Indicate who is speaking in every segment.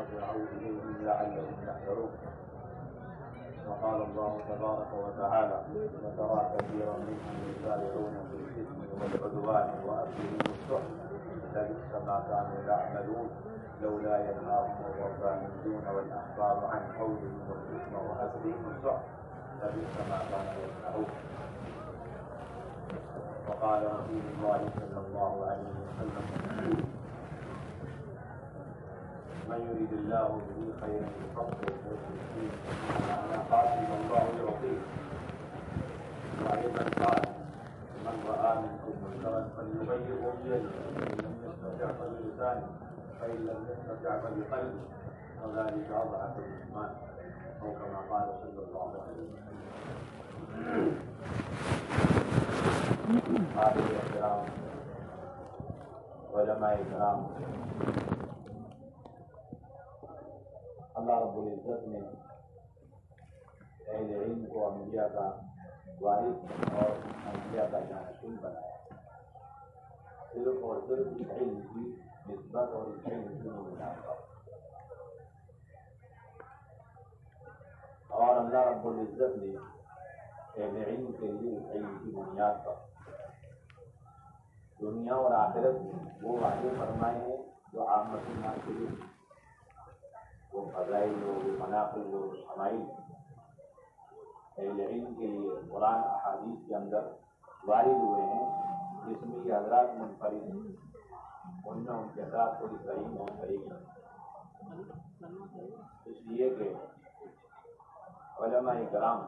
Speaker 1: فارجعوا إليهم لعلهم يحذرون. وقال الله تبارك وتعالى: وترى كثيرا منهم يسارعون في الإثم والعدوان وأكلهم السحت لبئس ما كانوا يعملون لولا ينهاهم الربانيون والأحبار عن قولهم والإثم وأكلهم السحت لبئس ما كانوا يصنعون. وقال رسول الله صلى الله عليه وسلم: من يريد الله به خيرا يفقهه في الدين ومعنى قاتل الله يعطيه. وأيضا قال: من رأى منكم منكرا فليغيره بيده فإن لم يستطع فبلسانه فإن لم يستطع فبقلبه وذلك أضعف الإيمان، أو كما قال صلى الله عليه وسلم. حاضر احترام علماء کرام، اللہ رب العزت نے اہل علم کو انبیاء کا وارث اور انبیاء کا جانشین بنایا، صرف اور صرف اس علم کی نسبت اور اس علم کی بنیاد پر. اور اللہ رب العزت نے اہل علم کے لیے اس علم کی بنیاد پر دنیا اور آخرت میں وہ وعدے فرمائے ہیں جو عامت الناس کے لیے، وہ فضائل ہو، وہ مناقب ہو، شمائل اہل علم کے لیے قرآن احادیث کے اندر وارد ہوئے ہیں، جس میں یہ حضرات منفرد ہیں. ان میں ان کے ساتھ کوئی صحیح منفرد ہے، اس لیے کہ علماء کرام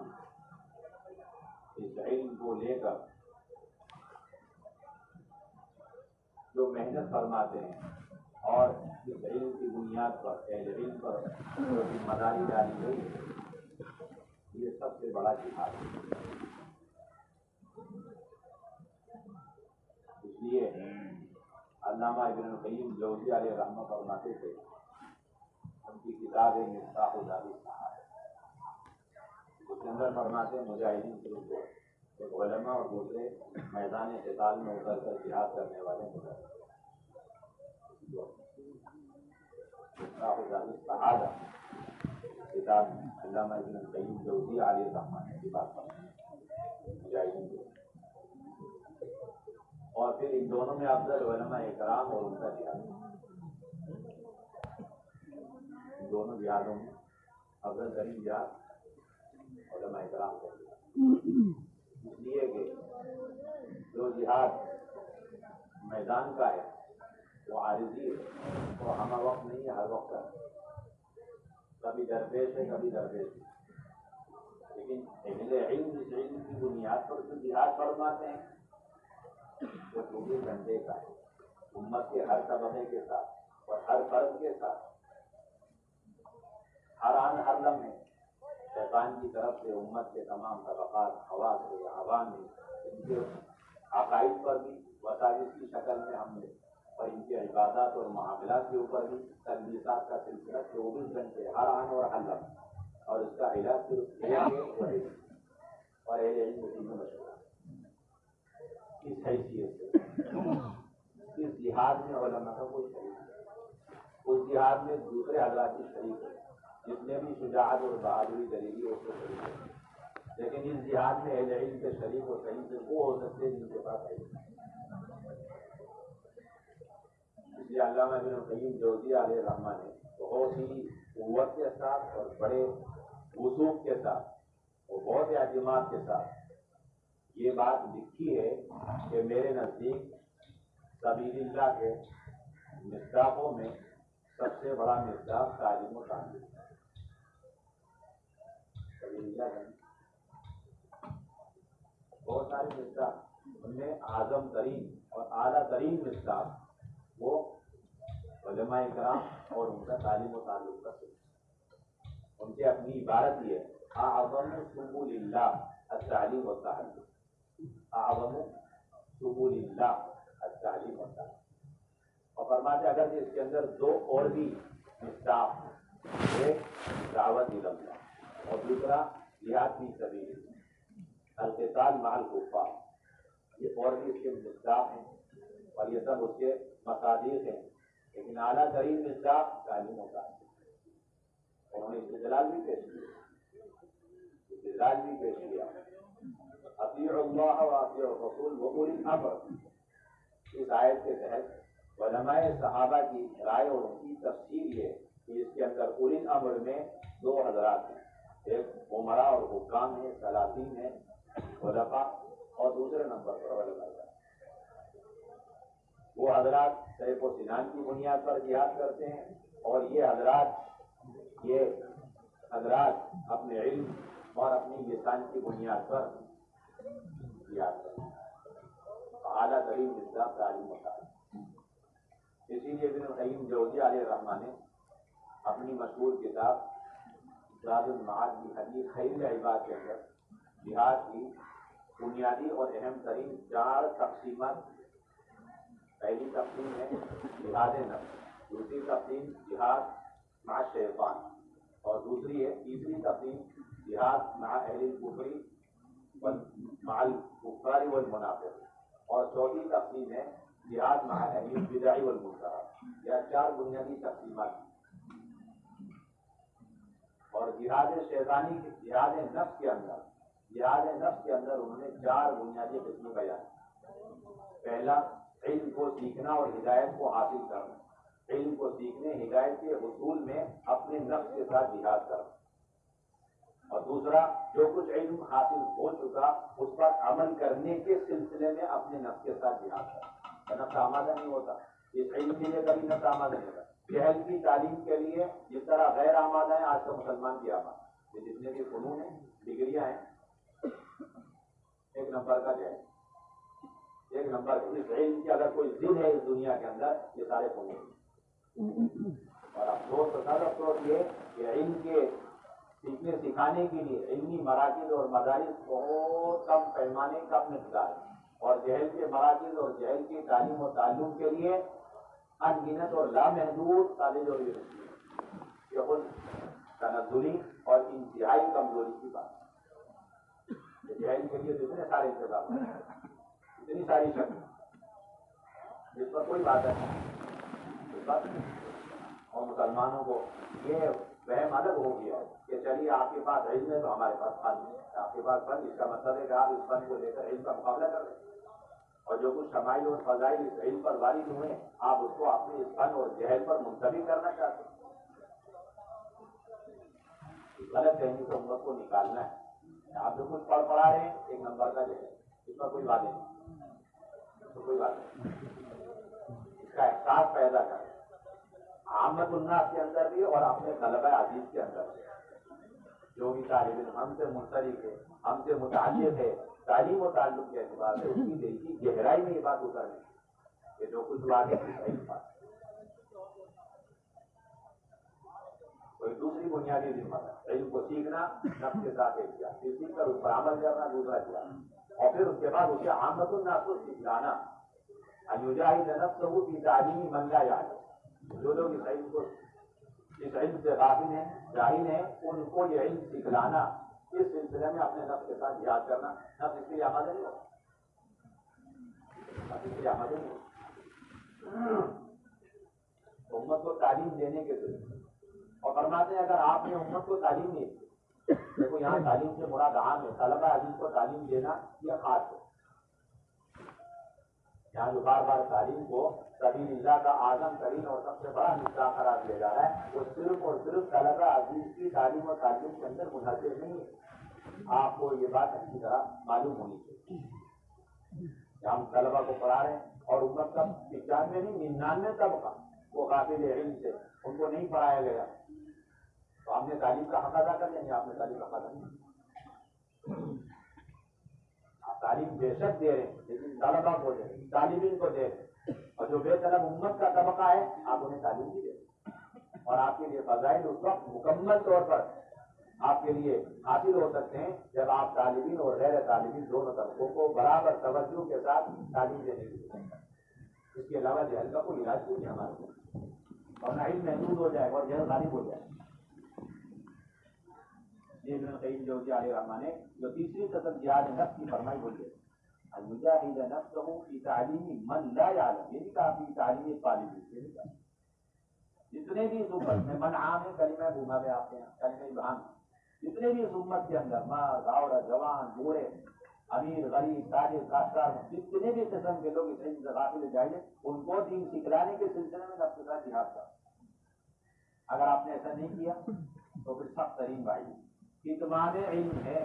Speaker 1: اس علم کو لے کر جو محنت فرماتے ہیں اور اس علم کی بنیاد پر اہل علم پر جو ذمہ داری ڈالی گئی، یہ سب سے بڑا جہاد ہے. اس لیے علامہ ابن القیم جوزی علیہ رحمہ فرماتے تھے، ان کی کتاب ہے مفتاح دار السعادہ، اس کے اندر فرماتے ہیں مجاہدین کے لوگ ایک علماء اور دوسرے میدان قتال میں اتر کر جہاد کرنے والے مجاہد. مفتاح دار السعادہ کتاب علامہ ابن القیم جوزی علیہ رحمہ کی بات کرتے ہیں مجاہدین کو. اور پھر ان دونوں میں افضل علماء کرام اور ان کا جہاد، ان دونوں جہادوں میں افضل ترین جہاد علماء کرام کا جہاد. اس لیے کہ جو جہاد میدان کا ہے وہ عارضی ہے، وہ ہمہ وقت نہیں ہے، ہر وقت کا ہے، کبھی درپیش ہے کبھی درپیش ہے. لیکن اہل علم اس علم کی بنیاد پر جو جہاد فرماتے ہیں وہ 24 گھنٹے کا ہے، امت کے ہر طبقے کے ساتھ اور ہر فرد کے ساتھ، ہر آن ہر لمحے شیطان کی طرف سے امت کے تمام طبقات، خواص سے عوام میں ان کے عقائد پر بھی وسائل کی شکل میں ہم نے، اور ان کے عبادات اور معاملات کے اوپر بھی تنبیہات کا سلسلہ 24 گھنٹے ہر آن اور ہر لمحے، اور اس کا علاج صرف علم اور اہل علم کی مشورہ. اس حیثیت سے اس جہاد میں علماء کا کوئی شریک ہے، اس جہاد میں دوسرے حضرات کی شریک ہے، جتنے بھی شجاعت اور بہادری دلیلی اس کو شریک ہے. لیکن اس جہاد میں اہل علم کے شریک اور صحیح سے وہ ہو سکتے ہیں جن کے پاس علم ہے. اس لیے علامہ ابن القیم جوزی علیہ رحمہ نے بہت ہی قوت کے ساتھ اور بڑے وثوق کے ساتھ اور بہت اعتماد کے ساتھ یہ بات لکھی ہے کہ میرے نزدیک سبیل اللہ کے مصداقوں میں سب سے بڑا مصداق تعلیم و تعلیم ہے. سبیل اللہ کے بہت سارے مصداق، ان میں اعظم ترین اور اعلیٰ ترین مصداق وہ علماء کرام اور ان کا تعلیم و تعلق کا سلسلہ. ان کی اپنی عبارت یہ ہے: اعظم سبل اللہ التعلیم والتعلم، اعظم سبل اللہ التعلیم والتعلم. اور فرماتے اگر اس کے اندر دو اور بھی مصداق، ایک دعوت الی اللہ اور دوسرا جہاد فی سبیل اللہ، القتال مع الکفار، یہ اور بھی اس کے مصداق ہیں اور یہ سب اس کے مصادیق ہیں. لیکن اعلیٰ ترین مصداق تعلیم و تعلیم. انہوں نے استدلال بھی پیش کیا اطیعوا اللہ و اطیعوا الرسول واولی الامر. اس آیت کے تحت علماء صحابہ کی رائے اور ان کی تفسیر یہ کہ اس کے اندر اولی الامر میں دو حضرات ہیں, ایک عمراء اور حکام ہیں, سلاطین ہیں, خلفاء, اور دوسرے نمبر پر علماء. وہ حضرات سیف و سنان کی بنیاد پر جہاد کرتے ہیں, اور یہ حضرات اپنے علم اور اپنی لسان کی بنیاد پر جہاد کرتے ہیں. اعلیٰ ترین اسلام تعلیم ہوتا ہے. اسی لیے ابن القیم جوزی علیہ الرحمہ نے اپنی مشہور کتاب زاد المعاد کی حدیث خیر العباد کے اندر جہاد کی بنیادی اور اہم ترین 4 تقسیمات. پہلی تقسیم ہے جہاد نفس, دوسری تقسیم جہاد مع شیطان, اور تیسری تقسیم جہاد مع اہل الکفر مع الکفار والمنافق, اور چوتھی تقسیم ہے جہاد مع اہل البدع والمنکرات. یہ 4 بنیادی تقسیمات. اور جہاد شیطانی جہاد نفس کے اندر انہوں نے 4 بنیادی قسمیں بیان. پہلا علم کو سیکھنا اور ہدایت کو حاصل کرنا. علم کو سیکھنے ہدایت کے حصول میں اپنے نفس کے ساتھ جہاد کرنا. اور دوسرا جو کچھ علم حاصل ہو چکا اس پر عمل کرنے کے سلسلے میں اپنے نفس کے ساتھ جہاد کرنا. نفس آمادہ نہیں ہوتا, اس علم کے لیے کبھی نفس آمادہ نہیں ہوتا. جہل کی تعلیم کے لیے جس طرح غیر آمادہ ہے آج کا مسلمان کی آمادہ. یہ جتنے بھی فنون ہیں, ڈگریاں ہیں, 1 نمبر کا جہل, 1 نمبر کا. اس علم کی اگر کوئی ضد ہے اس دنیا کے اندر یہ سارے فنون. اور افسوس یہ کہ علم کے سیکھنے سکھانے کے لیے علمی مراکز اور مدارس بہت کم پیمانے, کم مقدار ہے, اور جہل کے مراکز اور جہل کی تعلیم و تعلم کے لیے ان گنت اور لامحدود کالج اور یونیورسٹی. یہ خود تنزلی اور انتہائی کمزوری کی بات ہے. جہل کے لیے اتنے سارے انتظام, اتنی ساری شکل, جس پر کوئی بات نہیں. اور مسلمانوں کو یہ وہم الگ ہو گیا ہے کہ چلیے آپ کے پاس علم ہے تو ہمارے پاس فن ہے. آپ کے پاس فن, اس کا مطلب ہے کہ آپ اس فن کو لے کر علم کا مقابلہ کر رہے ہیں, اور جو کچھ شمائل اور فضائل اس علم پر وارد ہوئے آپ اس کو اپنے اس فن اور جہل پر منتبی کرنا چاہتے ہیں. غلط فہمی سے امت کو نکالنا ہے. آپ جو کچھ پڑھا رہے ہیں 1 نمبر کا جہل, اس پر کوئی بات نہیں, اس کا احساس پیدا کریں عامت الناس کے اندر بھی اور اپنے طلبہ عزیز کے اندر بھی. جو بھی طالب علم ہم سے منسلک ہے, ہم سے متعلق ہے, تعلیم و تعلق کے اعتبار سے اس کی دل کی گہرائی میں یہ بات اترنی کہ جو کچھ بات ہے صحیح بات. کوئی دوسری بنیادی ذمہ ہے علم کو سیکھنا, نفس کے ساتھ ایک کیا, پھر سیکھ کر اس پر عمل کرنا دوسرا کیا, اور پھر اس کے بعد اسے عامت الناس کو سکھلانا. ان یجاہد نفسہ فی تعلیم من لا یعلم. جو لوگ اس علم سے غافل ہیں, جاہل ہیں, ان کو یہ علم سکھلانا, اس سلسلے میں اپنے نفس کے ساتھ جہاد کرنا. نفس اس کے لیے آمادہ نہیں ہو, امت کو تعلیم دینے کے ذریعے. اور فرماتے ہیں اگر آپ نے امت کو تعلیم دی, دیکھو یہاں تعلیم سے مراد عام ہے, طلبہ عزیز کو تعلیم دینا یہ خاص ہے. یہاں جو بار بار تعلیم کو سبیل اللہ کا اعظم ترین اور سب سے بڑا حصہ قرار دیا جا رہا ہے, وہ صرف اور صرف طلبہ عزیز کی تعلیم و تعلیم کے اندر منحصر نہیں ہے. آپ کو یہ بات اچھی طرح معلوم ہونی چاہیے کہ ہم طلبہ کو پڑھا رہے ہیں, اور امت کا 95 نہیں 99 طبقہ وہ قابل علم سے ان کو نہیں پڑھایا گیا, تو ہم نے تعلیم کا حق ادا کر لیں گے, آپ نے تعلیم کا حق ادا نہیں. آپ تعلیم بے شک دے رہے ہیں, لیکن طلبہ کو دے رہے ہیں, طالبین کو دے رہے ہیں, اور جو بے طلب امت کا طبقہ ہے آپ انہیں تعلیم بھی دے رہے ہیں. اور آپ کے لیے فضائل اس وقت مکمل طور پر آپ کے لیے حاصل ہو سکتے ہیں جب آپ طالبین اور غیر طالبین دونوں طبقوں کو برابر توجہ کے ساتھ تعلیم دینے کی ضرورت ہے. اس کے علاوہ جہل کا کوئی علاج نہیں ہے ہمارے, اور نہ علم محدود ہو جائے اور جہل غالب ہو جائے. ابن القیم جوزی علیہ الرحمہ نے جو تیسری قسم جہاد نفس کی فرمائی بولی ہے, المجاہد نفسہ فی تعلیم من لا یعلم, یہ نہیں کہا فی تعلیم طالب علم, جتنے بھی اس امت میں من عام ہے، کلمہ بھوما میں آپ کے یہاں کلمہ ابہام، جتنے بھی اس امت کے اندر مرد عورت جوان بوڑھے امیر غریب تاجر کاشتکار جتنے بھی قسم کے لوگ اس علم سے غافل جاہل ہیں، ان کو دین سکھلانے کے سلسلے میں نفس کا جہاد کا، اگر آپ نے ایسا نہیں کیا تو پھر سخت ترین بھائی کتمان علم ہے۔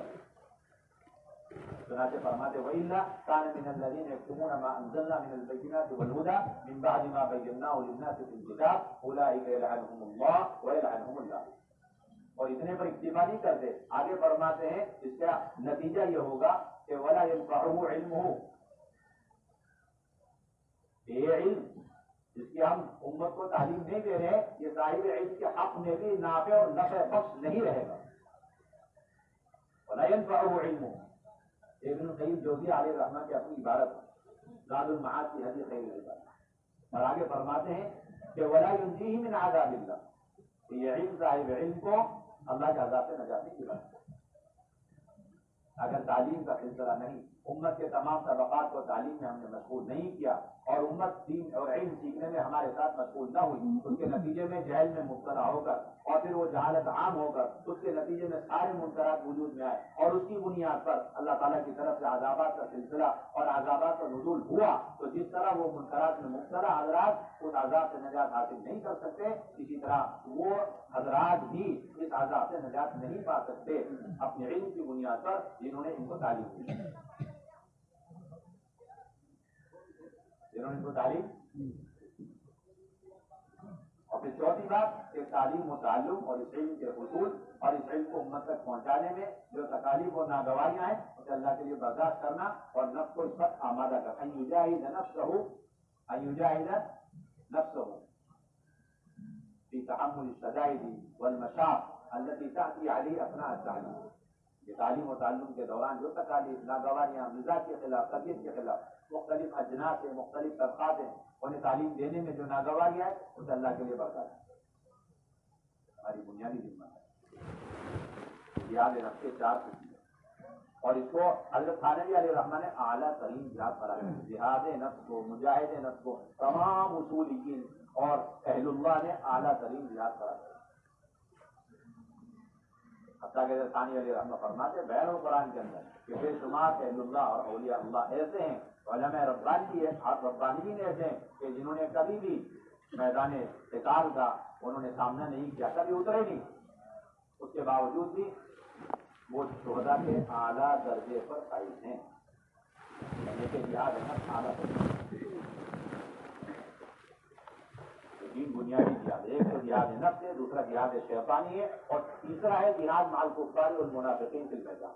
Speaker 1: چنانچہ فرماتے وَإِلَّا كَانَ مِنَ الَّذِينَ يَكْتُمُونَ مَا أَنزَلْنَا مِنَ الْبَيِّنَاتِ وَالْهُدَى مِن بَعْدِ مَا بَيَّنَّاهُ لِلنَّاسِ فِي الْكِتَابِ أُولَٰئِكَ يَلْعَنُهُمُ اللَّهُ وَيَلْعَنُهُمُ اللَّاعِنُونَ۔ اور اتنے پر اکتفا نہیں کرتے، آگے فرماتے ہیں اس کا نتیجہ یہ ہوگا کہ وَلَا يَنفَعُهُ عِلْمُهُ، یہ علم جس کی ہم امت کو تعلیم نہیں دے رہے، یہ صاحب علم کے حق میں بھی نافع اور نفع بخش نہیں رہے گا۔ وَلَا يَنفَعُهُ عِلْمُهُ، ابن القیم جوزی علیہ الرحمہ کی اپنی عبارت زاد المعاد کی حدیث خیر العباد، اور آگے فرماتے ہیں کہ وَلَا يُنْجِيهِ مِنْ عَذَابِ اللَّهِ، یہ علم صاحب علم کو اللہ کے عذاب سے نجات نہیں دلاتا۔ اگر تعلیم کا سلسلہ نہیں، امت کے تمام طبقات کو تعلیم میں ہم نے مشغول نہیں کیا اور امت دین اور علم سیکھنے میں ہمارے ساتھ مشغول نہ ہوئی، اس کے نتیجے میں جہل میں مبتلا ہو کر اور پھر وہ جہالت عام ہو کر اس کے نتیجے میں سارے منکرات وجود میں آئے اور اس کی بنیاد پر اللہ تعالیٰ کی طرف سے عذابات کا سلسلہ اور عذابات کا نزول ہوا، تو جس طرح وہ منکرات میں مبتلا حضرات اس عذاب سے نجات حاصل نہیں کر سکتے، اسی طرح وہ حضرات بھی اس عذاب سے نجات نہیں پا سکتے اپنے علم کی بنیاد پر جنہوں نے ان کو تعلیم دی، جنہوں نے ان کو تعلیم۔ اور پھر چوتھی بات کہ تعلیم و تعلم اور اس علم کے حصول اور اس علم کو امت تک پہنچانے میں جو تکالیف اور ناگواریاں ہیں اسے اللہ کے لیے برداشت کرنا اور نفس کو اس پر آمادہ کرنا، ان یجاہد نفسہ فی تحمل الشدائد والمشاق التي تأتي علیہ اثناء التعلیم۔ یہ تعلیم و تعلم کے دوران جو تکالیف ناگواریاں مزاج کے خلاف طبیعت کے خلاف مختلف اجناس ہیں مختلف طبقات ہیں، انہیں تعلیم دینے میں جو ناگواریاں ہے اسے اللہ کے لیے برداشت ہماری بنیادی ذمہ ہے۔ جہاد نفس کے 4 قسم ہیں اور اس کو حضرت تھانوی علیہ الرحمہ نے اعلیٰ ترین جہاد قرار دیا۔ جہاد نفس کو، مجاہد نفس کو تمام اصولین اور اہل اللہ نے اعلیٰ ترین جہاد قرار دیا۔ حتیٰ کہ ثانی علیہ رحمہ فرماتے بیان القرآن کے اندر کہ بے شمار اہل اللہ اور اولیاء اللہ ایسے ہیں، علماء ربانیین ایسے ہیں کہ جنہوں نے کبھی بھی میدان قتال کا انہوں نے سامنا نہیں کیا، کبھی اترے نہیں، اس کے باوجود بھی وہ شہداء کے اعلیٰ درجے پر فائز ہیں، لیکن جہاد نفس اعلیٰ تین بنیادی جہاد، ایک تو جہاد نفس ہے، دوسرا جہاد شیطانی ہے اور تیسرا ہے جہاد مع الکفار والمنافقین فی المیدان۔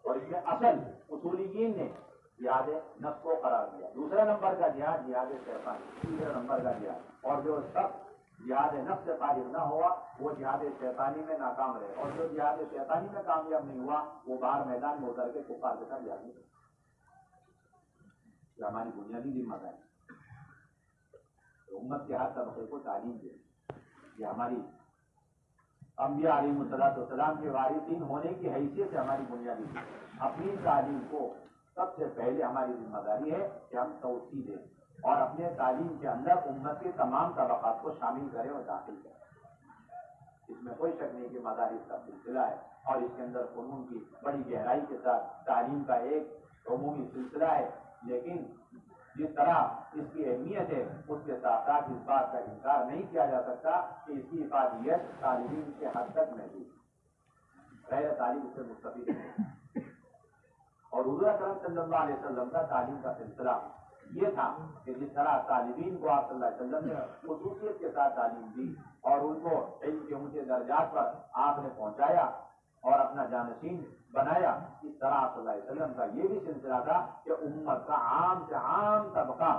Speaker 1: اور اس میں اصل اصولیین نے جہاد نفس کو قرار دیا، دوسرا نمبر کا جہاد جہاد شیطانی، تیسرا نمبر کا جہاد، اور جو شخص جہاد نفس سے فارغ نہ ہوا وہ جہاد شیطانی میں ناکام رہے، اور جو جہاد شیطانی میں کامیاب نہیں ہوا وہ باہر میدان میں اتر کے کفار کے ساتھ جہاد نہیں۔ یہ ہماری بنیادی ذمہ داری ہے، امت کے ہر طبقے کو تعلیم دے، یہ ہماری انبیاء علیہ السلام کے وارثین ہونے کی حیثیت سے ہماری بنیادی ہے۔ اپنی تعلیم کو سب سے پہلے ہماری ذمہ داری ہے کہ ہم توسیع دیں اور اپنے تعلیم کے اندر امت کے تمام طبقات کو شامل کریں اور داخل کریں۔ اس میں کوئی شک نہیں کہ مدارس کا سلسلہ ہے اور اس کے اندر فنون کی بڑی گہرائی کے ساتھ تعلیم کا ایک عمومی سلسلہ ہے، لیکن جس طرح اس کی اہمیت ہے اس کے ساتھ ساتھ اس بات کا انکار نہیں کیا جا سکتا کہ اس کی افادیت طالبین کے حد تک محدود ہے، غیر طالب اس سے مستفید ہے۔ اور حضور اکرم صلی اللہ علیہ وسلم کا تعلیم کا سلسلہ یہ تھا کہ جس طرح طالبین کو آپ صلی اللہ علیہ وسلم نے خصوصیت کے ساتھ تعلیم دی اور ان کو علم کے اونچے درجات پر آپ نے پہنچایا اور اپنا جانشین بنایا، اس طرح آپ صلی اللہ علیہ وسلم کا یہ بھی سلسلہ تھا کہ امت کا عام سے عام طبقہ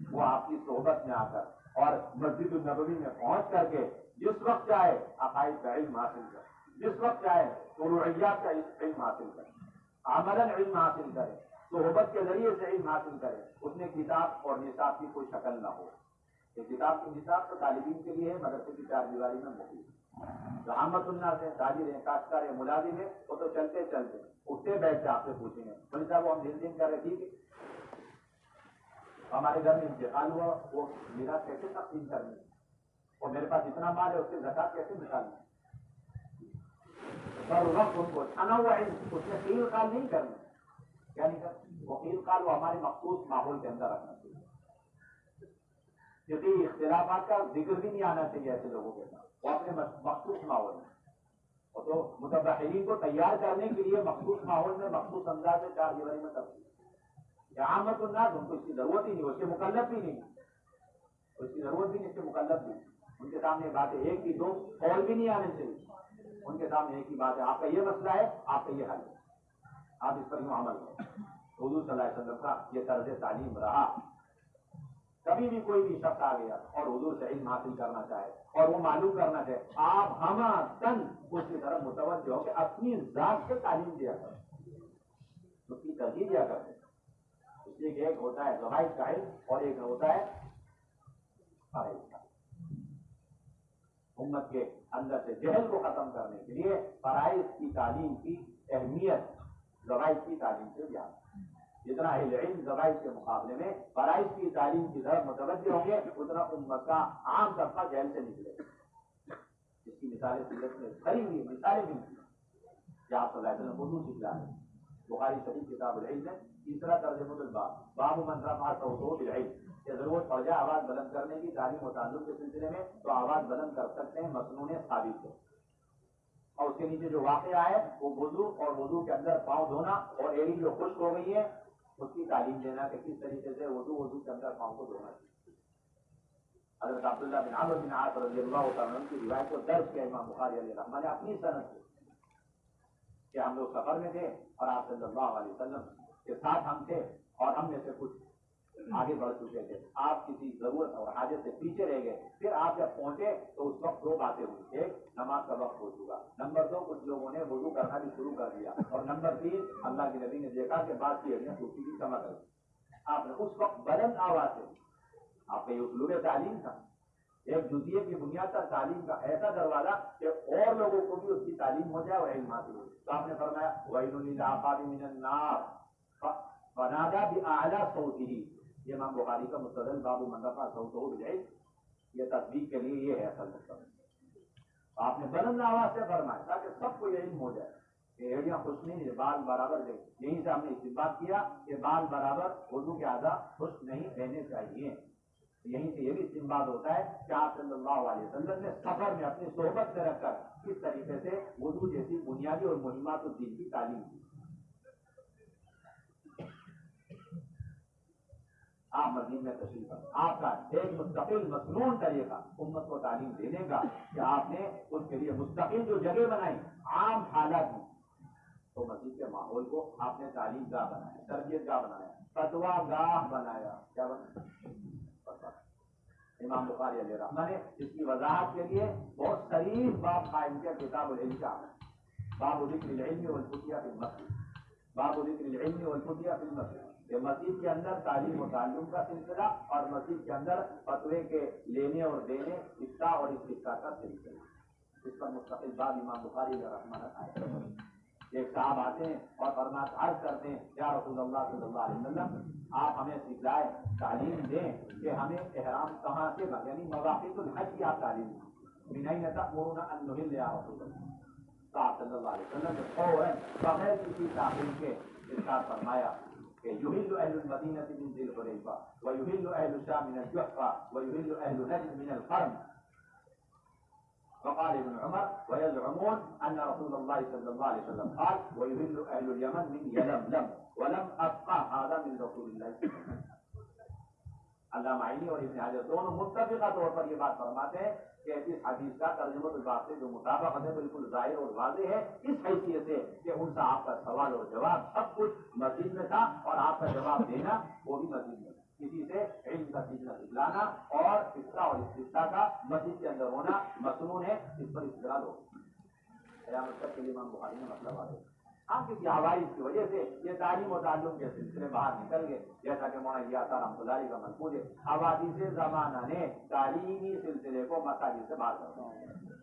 Speaker 1: وہ آپ کی صحبت میں آ کر اور مسجد النبوی میں پہنچ کر کے جس وقت چاہے عقائد کا علم حاصل کرے، جس وقت چاہے فروعیات کا علم حاصل کرے، عملاً علم حاصل کرے، صحبت کے ذریعے سے علم حاصل کرے، اس میں کتاب اور نصاب کی کوئی شکل نہ ہو۔ یہ کتاب کی نصاب تو طالبین کے لیے ہے، مدرسے کی 4 دیواری میں مفید ہے۔ رحمت اللہ سے تاجر ہیں، کاشتکار ہیں، ملازم ہیں، وہ تو چلتے چلتے اٹھتے بیٹھتے آپ سے پوچھیں گے بھائی صاحب ہم دن کر رہے ٹھیک ہے، ہمارے گھر میں انتقال ہوا، وہ میراث کیسے تقسیم کرنی ہے، اور میرے پاس اتنا مال ہے اس سے زکات کیسے نکالنی ہے، پر وقت ان کو چھانا ہوا ہے، اس میں قیل قال نہیں کرنا، کیا نہیں کرنا، وہ قیل قال وہ ہمارے مخصوص ماحول کے اندر رکھنا چاہیے، کیونکہ اختلافات کا ذکر بھی نہیں آنا چاہیے ایسے لوگوں کے ساتھ، وہ اپنے مخصوص ماحول میں، اور تو متبحرین کو تیار کرنے کے لیے مخصوص ماحول میں مخصوص انداز میں 4 دیواری میں تبدیل، عامت الناس ان کو اس کی ضرورت ہی نہیں، اس کے مکلف بھی نہیں، اس کی ضرورت بھی نہیں، اس کے مکلف بھی نہیں، ان کے سامنے باتیں ایک ہی 2 قول بھی نہیں آنے چاہیے، ان کے سامنے ایک ہی بات ہے، آپ کا یہ مسئلہ ہے، آپ کا یہ حل ہے، آپ اس پر یوں عمل کریں۔ حضور صلی اللہ علیہ وسلم کا یہ طرز تعلیم رہا، کبھی بھی کوئی بھی شخص آ گیا اور حضور سے علم حاصل کرنا چاہے اور وہ معلوم کرنا چاہے، آپ ہمہ تن اس کی طرف متوجہ ہو کہ اپنی ذات سے تعلیم دیا کریں، اس کی ترجیح دیا کریں، اس لیے کہ ایک ہوتا ہے غوائب کا علم اور ایک ہوتا ہے فرائض کا۔ امت کے اندر سے جہل کو ختم کرنے کے لیے فرائض کی تعلیم کی اہمیت غوائب کی تعلیم سے زیادہ، جتنا اہل علم غوائب کے مقابلے میں فرائض کی تعلیم کی طرف متوجہ ہوں گے، اتنا امت کا عام طبقہ جہل سے نکلے گا۔ اس کی مثالیں سیرت میں کھڑی ہوئی مثالیں بھی ہیں کہ آپ صلی اللہ علیہ وسلم وضو سکھلا رہے ہیں، بخاری شریف کتاب العلم میں تیسرا ترجمہ الباب، باب من رفع صوته بالعلم، کہ ضرورت پڑ جائے آواز بلند کرنے کی تعلیم و تعلم کے سلسلے میں تو آواز بلند کر سکتے ہیں، مسنون ثابت ہے، اور اس کے نیچے جو واقعہ ہے وہ وضو اور وضو کے اندر پاؤں دھونا اور ایڑی جو خشک ہو گئی ہے اس کی تعلیم دینا کہ کس طریقے سے وضو کے اندر پاؤں کو دھونا چاہیے۔ حضرت عبداللہ بن عمرو بن عاص رضی اللہ تعالیٰ عنہ کی روایت کو درج کیا امام بخاری علیہ رحمہ نے اپنی سند سے کہ ہم لوگ سفر میں تھے اور آپ صلی اللہ علیہ وسلم کے ساتھ ہم تھے اور ہم میں سے کچھ آگے بڑھ چکے تھے، آپ کسی ضرورت اور حاجت سے پیچھے رہ گئے، پھر آپ جب پہنچے تو اس وقت 2 باتیں ہوئی، ایک نماز کا وقت ہو چکا، نمبر 2 کچھ لوگوں نے وضو کرنا بھی شروع کر دیا، اور نمبر 3 اللہ کے نبی نے دیکھا کہ بعض کی ہڈیاں ٹوٹی کی چمک رہی۔ آپ نے اس وقت بلند آواز سے، آپ کا یہ اسلوب تعلیم تھا، ایک جزیے کی بنیاد پر تعلیم کا ایسا دروازہ کہ اور لوگوں کو بھی اس کی تعلیم ہو جائے اور علم حاصل ہو، تو آپ نے فرمایا وَيْلٌ لِلْعَقَابِ مِنَ النَّارِ فَنَادَى بِأَعْلَى صَوْتِهِ، یہ امام بخاری کا مستدل باب من رفع صوته بالعلم، یہ تصدیق کے لیے یہ ہے اصل مقصد، آپ نے بلند آواز سے فرمایا تاکہ سب کو یہ علم ہو جائے کہ ایڑیاں خشک نہیں، بال برابر دے، یہیں سے ہم نے استنباط کیا کہ بال برابر وضو کے اعضاء خشک نہیں رہنے چاہیے، یہیں سے یہ بھی استنباط ہوتا ہے کہ آپ صلی اللہ علیہ وسلم نے سفر میں اپنی صحبت میں رکھ کر کس طریقے سے وضو جیسی بنیادی اور مہمات الدین کی تعلیم دی۔ آپ مدین میں تشریف رکھیں، آپ کا ایک مستقل مسنون طریقہ امت کو تعلیم دینے کا کہ آپ نے اس کے لیے مستقل جو جگہ بنائی عام حالات میں، تو مسجد کے ماحول کو آپ نے تعلیم گاہ بنایا، تربیت گاہ بنایا، فتوا گاہ بنایا، کیا بنایا؟ امام بخاری علیہ رحمہ نے اس کی وضاحت کے لیے بہت صریح باب قائم کیا کتاب العلم کا، باب ذکر العلم والفتیہ فی المسجد، باب ذکر العلم والفتیہ فی المسجد، کہ مسجد کے اندر تعلیم و تعلم کا سلسلہ اور مسجد کے اندر فتوے کے لینے اور دینے، افتاء اور استفتاء کا سلسلہ، اس پر مستقل باب امام بخاری علیہ رحمہ نے۔ ایک صاحب آتے ہیں اور فرماتے عرض کرتے ہیں یا رسول اللہ صلی اللہ علیہ وسلم آپ ہمیں سکھلائیں، تعلیم دیں کہ ہمیں احرام کہاں سے بن، یعنی مواقف الحج کی آپ تعلیم دیں، من این تأمرنا ان نحل یا رسول اللہ، تو آپ صلی اللہ علیہ وسلم نے فوراً بغیر کسی تاخیر کے ارشاد فرمایا کہ یحل اہل المدینہ من ذی الحلیفہ ویحل اہل الشام من الجحفہ ویحل اہل نجد من القرن، وقال ابن عمر ويزعمون ان رسول الله صلى الله عليه وسلم قال ويهل اهل اليمن من يلملم ولم ابقى هذا من رسول الله صلى الله عليه وسلم۔ علامہ عینی اور ابن حجر دونوں متفقہ طور پر یہ بات فرماتے ہیں کہ اس حدیث کا ترجمہ الباب سے جو مطابقت ہے بالکل ظاہر اور واضح ہے، اس حیثیت سے کہ ان سے آپ کا سوال اور جواب سب کچھ مسجد میں تھا اور آپ کا جواب دینا وہ بھی مسجد میں تھا، کسی سے علم کا سیکھنا سکھلانا اور فقہ اور استفتاء کا مسجد کے اندر ہونا مسنون ہے، اس پر استدلال ہو قیامت تک کے لیے امام بخاری نے مطلب آ گیا۔ ہم کسی حوائج کی وجہ سے یہ تعلیم و تعلم کے سلسلے باہر نکل گئے، جیسا کہ مولانا یاسر رحمۃ اللہ علیہ کا منقول ہے، حوادث زمانہ نے تعلیمی سلسلے کو مساجد سے باہر کر دیا،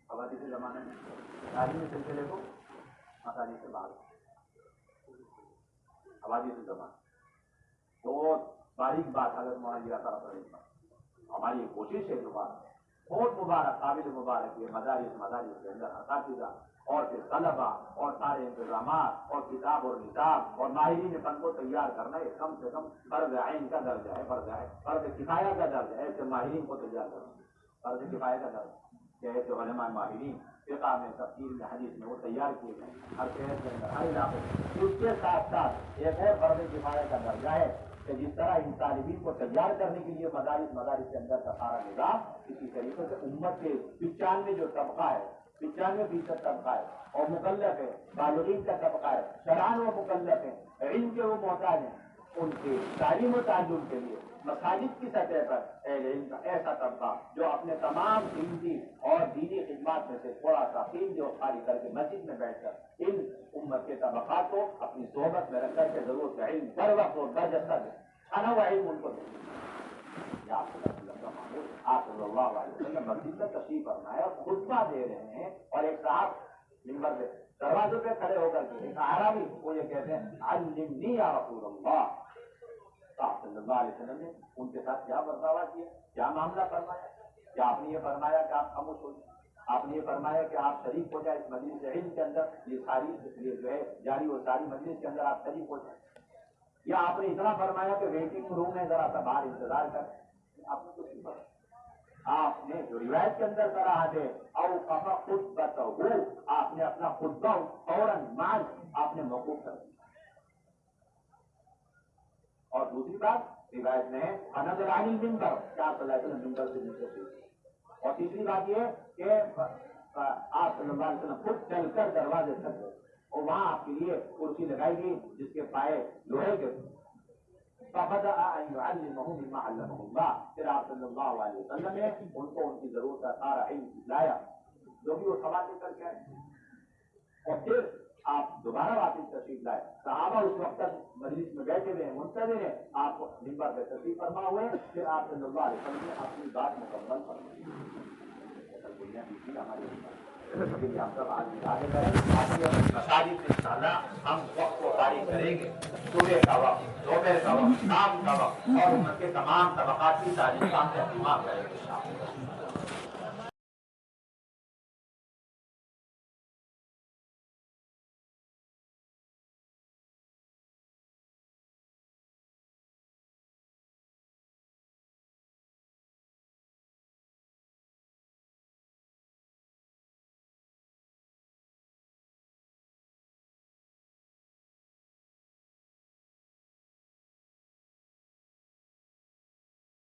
Speaker 1: حوادث زمانہ نے تعلیمی سلسلے کو مساجد سے باہر، حوادث زمانہ تو باریک بات حضرت مولانا طرف ہماری کوشش ہے دوبارہ بہت مبارک قابل مبارک یہ مدارس کے اندر اساتذہ اور پھر طلبا اور سارے انتظامات اور کتاب اور نصاب اور ماہرین فن کو تیار کرنا یہ کم سے کم فرض عین کا درجہ ہے، فرض کفایہ کا درجہ ہے، ایسے ماہرین کو تیار کرنا فرض کفایہ کا درجہ کہ ایسے علماء ماہرین فقہ میں تفسیر میں حدیث میں وہ تیار کیے گئے ہر شہر کے اندر ہر علاقے میں۔ اس کے ساتھ ساتھ ایک اور فرض کفایہ کا درجہ ہے کہ جس طرح ان طالبین کو تیار کرنے کے لیے مدارس کے اندر کا سارا نظام اسی طریقے سے امت کے 95 جو طبقہ ہے 95% طبقہ ہے اور مکلف ہے، بالغین کا طبقہ ہے، شرعاً و مکلف ہے، علم کے وہ محتاج ہیں، ان کے تعلیم و تعلم کے لیے مساجد کی سطح پر اہل علم کا ایسا طبقہ جو اپنے تمام قیمتی اور دینی خدمات میں سے تھوڑا سا قیمتی اور خالی کر کے مسجد میں بیٹھ کر ان امت کے طبقات کو اپنی صحبت میں رکھ کر کے ضرورت کا علم بر وقت اور برجستہ دے، چھنا ہوا علم ان کو دے۔ آپ صلی اللہ علیہ وسلم مسجد میں تشریف فرمایا اور خطبہ دے رہے ہیں اور ایک صاحب منبر پہ دروازے پہ کھڑے ہو کر کے ایک اعرابی وہ یہ کہتے ہیں علمنی یا رسول اللہ۔ آپ صلی اللہ علیہ وسلم نے ان کے ساتھ کیا برتاوا کیا، کیا معاملہ فرمایا؟ کیا آپ نے یہ فرمایا کہ آپ خاموش ہو جائیں؟ آپ نے یہ فرمایا کہ آپ شریک ہو جائیں اس مجلس علم کے اندر، یہ ساری جو ہے جاری و ساری مجلس کے اندر آپ شریک ہو جائیں؟ یا آپ نے اتنا فرمایا کہ ویٹنگ روم میں ذرا سا باہر انتظار کریں؟ آپ نے کچھ نہیں فرمایا۔ آپ نے جو روایت کے اندر کراہت ہے او کفا خطبتہ، آپ نے اپنا خطبہ فوراً مان آپ نے موقوف کر دیا۔ اور دوسری بات روایت میں انظر عن المنبر کہ آپ صلی اللہ علیہ وسلم منبر سے نیچے تھے۔ اور تیسری بات یہ کہ آپ صلی اللہ علیہ وسلم خود چل کر دروازے تک گئے اور وہاں آپ کے لیے کرسی لگائی گئی جس کے پائے لوہے کے تھے۔ فبدأ ان يعلمهم مما علمه الله، پھر آپ صلی اللہ علیہ وسلم نے ان کو ان کی ضرورت کا سارا علم لایا جو بھی وہ سوال لے کر کے آئے، اور پھر آپ دوبارہ واپس تشریف لائے۔ صحابہ اس وقت تک مجلس میں بیٹھے ہوئے ہیں، منتظر ہیں، آپ منبر پہ تشریف فرما ہوئے، پھر آپ صلی اللہ علیہ وسلم نے اپنی بات مکمل فرمائی۔ ہم سب آج ارادے کریں آگے مساجد میں انشاءاللہ ہم وقت کو فارغ کریں گے، صبح کا وقت، دوپہر کا وقت، شام کا وقت، اور امت کے تمام طبقات کی تعلیم کا ہم اہتمام کریں گے۔